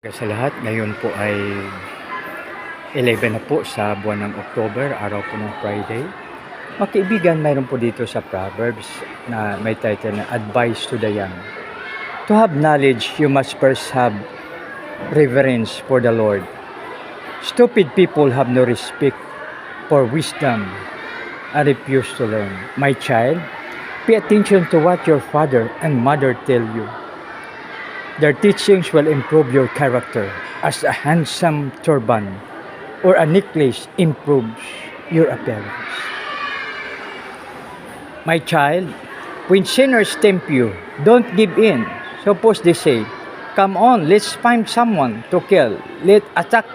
Sa lahat, ngayon po ay 11 na po sa buwan ng October, araw po ng Friday. Mga kaibigan, mayroon po dito sa Proverbs na may title na Advice to the Young. To have knowledge, you must first have reverence for the Lord. Stupid people have no respect for wisdom and refuse to learn. My child, pay attention to what your father and mother tell you. Their teachings will improve your character as a handsome turban or a necklace improves your appearance. My child, when sinners tempt you, don't give in. Suppose they say, come on, let's find someone to kill. Let's attack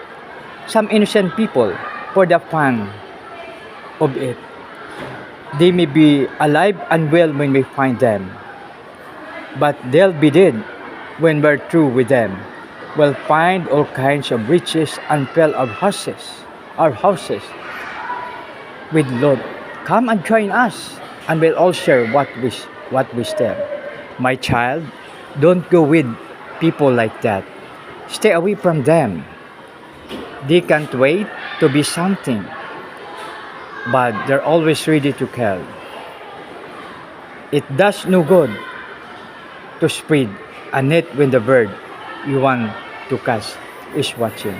some innocent people for the fun of it. They may be alive and well when we find them, but they'll be dead when we're through with them. We'll find all kinds of riches and fill our houses with loot. Come and join us, and we'll all share what we steal. My child, don't go with people like that. Stay away from them. They can't wait to be something, but they're always ready to kill. It does no good to spread a net when the bird you want to catch is watching.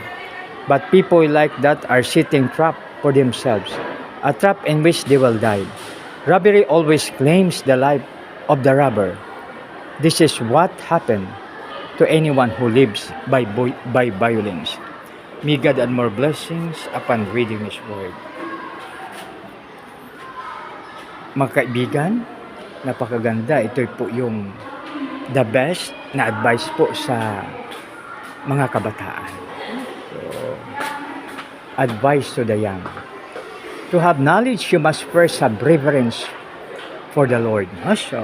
But people like that are setting trap for themselves, a trap in which they will die. Robbery always claims the life of the robber. This is what happened to anyone who lives by violence. May God add more blessings upon reading His Word. Mga kaibigan, napakaganda. Ito po yung the best na advice po sa mga kabataan. So, advice to the young. To have knowledge, you must first have reverence for the Lord. So,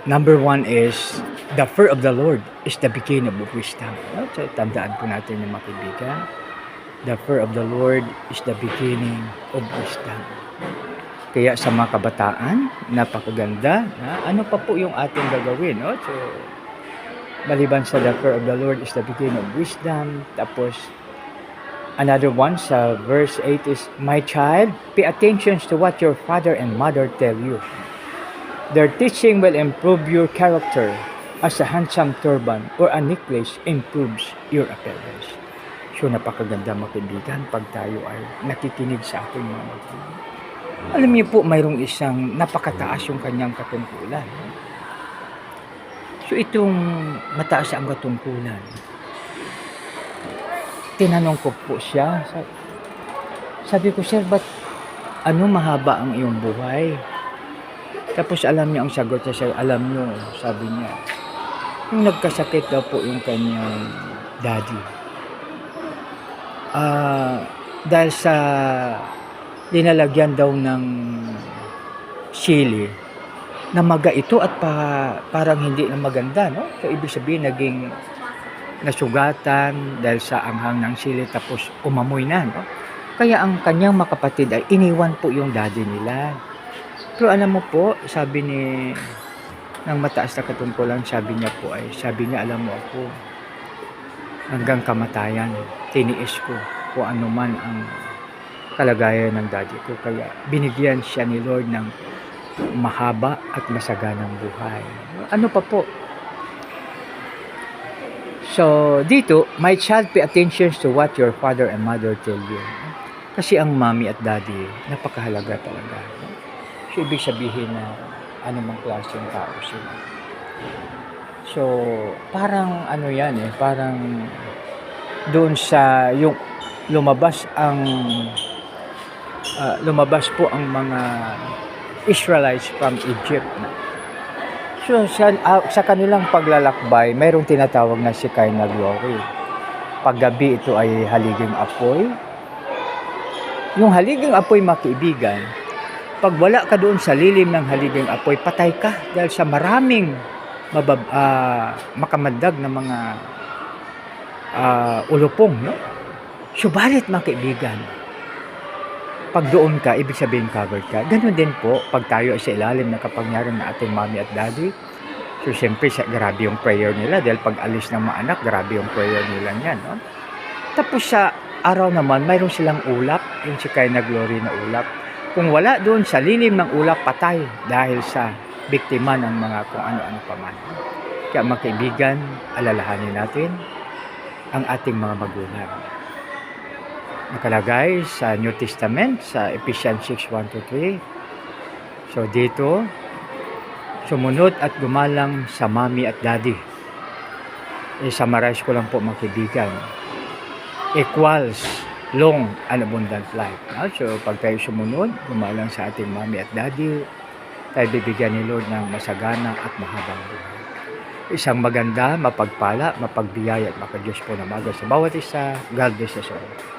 number one is, the fear of the Lord is the beginning of wisdom. So, tandaan po natin yung mga kaibigan. The fear of the Lord is the beginning of wisdom. Kaya sa mga kabataan, napakaganda. Ano pa po yung ating gagawin? No? So, maliban sa the fear of the Lord is the beginning of wisdom. Tapos, another one sa verse 8 is, my child, pay attention to what your father and mother tell you. Their teaching will improve your character as a handsome turban or a necklace improves your appearance. So, napakaganda mga kaibigan pag tayo ay nakikinig sa ating mga magulang. Alam niyo po, mayroong isang napakataas yung kanyang katungkulan. So itong mataas ang katungkulan, tinanong ko po siya, sabi ko, sir, ba't mahaba ang iyong buhay? Tapos alam niya ang sagot niya, alam niyo, sabi niya, yung nagkasakit daw po yung kanyang daddy. Dahil sa linalagyan daw ng sili, namaga ito at parang hindi na maganda, no? So, ibig sabihin, naging nasugatan dahil sa anghang ng sili, tapos umamoy na, no? Kaya ang kanyang mga kapatid ay iniwan po yung daddy nila. Pero alam mo po, sabi ng mataas na katungkulan, sabi niya, alam mo ako, hanggang kamatayan, tiniis ko kung ano man ang kalagayan ng daddy ko. Kaya binigyan siya ni Lord ng mahaba at masaganang buhay. Ano pa po? So, dito, my child, pay attention to what your father and mother tell you. Kasi ang mommy at daddy, napakahalaga talaga. So, ibig sabihin na anumang klaseng tao sila. So, parang parang doon sa yung lumabas po ang mga Israelites from Egypt. So sa kanilang paglalakbay, mayroong tinatawag na Shekinah glory. Paggabi ito ay haliging apoy. Yung haliging apoy, mga kaibigan, pag wala ka doon sa lilim ng haliging apoy, patay ka dahil sa maraming makamandag na mga ulupong, no? Subalit, mga kaibigan, pag doon ka, ibig sabihin covered ka. Ganun din po, pag tayo ay sa ilalim ng kapangyarihan ng ating mommy at daddy, So, siyempre, grabe yung prayer nila dahil pag alis ng mga anak, grabe yung prayer nila niyan, no? Tapos sa araw naman, mayroon silang ulap, yung Shekinah glory na ulap. Kung wala doon sa lilim ng ulap, patay dahil sa biktima ng mga kung ano-ano pa man. Kaya mga kaibigan, alalahanin natin ang ating mga magulang. Nakalagay sa New Testament, sa Ephesians 6:1-3. So dito, sumunod at gumalang sa mommy at daddy. I-summarize ko lang po mga kaibigan. Equals long and abundant life. So pag tayo sumunod, gumalang sa ating mommy at daddy, tayo bibigyan ni Lord ng masagana at mahabang buhay. Isang maganda, mapagpala, mapagbiyaya at makadiyos po na maga sa bawat isa. God bless us all.